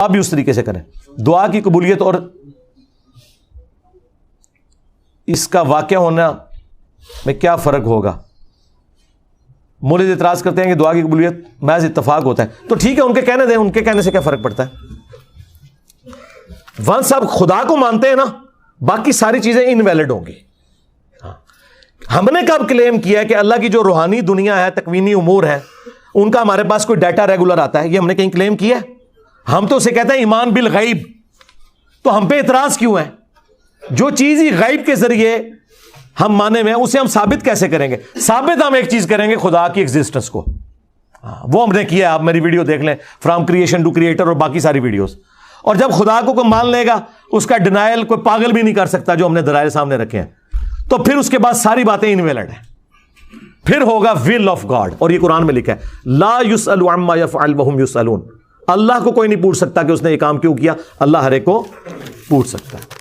آپ بھی اس طریقے سے کریں. دعا کی قبولیت اور اس کا واقع ہونا میں کیا فرق ہوگا؟ مولد اعتراض کرتے ہیں کہ دعا کی قبولیت محض اتفاق ہوتا ہے. تو ٹھیک ہے، ان کے کہنے دیں، ان کے کہنے سے کیا فرق پڑتا ہے؟ ونس آپ خدا کو مانتے ہیں نا، باقی ساری چیزیں انویلڈ ہوں گی. ہم نے کب کلیم کیا ہے کہ اللہ کی جو روحانی دنیا ہے، تکوینی امور ہے، ان کا ہمارے پاس کوئی ڈیٹا ریگولر آتا ہے؟ یہ ہم نے کہیں کلیم کیا ہے؟ ہم تو اسے کہتے ہیں ایمان بالغیب. تو ہم پہ اعتراض کیوں ہے؟ جو چیز ہی غیب کے ذریعے ہم مانے میں، اسے ہم ثابت کیسے کریں گے؟ ثابت ہم ایک چیز کریں گے، خدا کی ایگزسٹنس کو. وہ ہم نے کیا. آپ میری ویڈیو دیکھ لیں، فرام کریشن ٹو کریٹر اور باقی ساری ویڈیوز. اور جب خدا کو کوئی مان لے گا، اس کا ڈینائل کوئی پاگل بھی نہیں کر سکتا، جو ہم نے دلائل سامنے رکھے ہیں. تو پھر اس کے بعد ساری باتیں انویلڈ ہیں. پھر ہوگا ول آف گاڈ، اور یہ قرآن میں لکھا ہے لا یسأل عما یفعل وہم یسألون. اللہ کو کوئی نہیں پوچھ سکتا کہ اس نے یہ کام کیوں کیا، اللہ ہر ایک کو پوچھ سکتا ہے.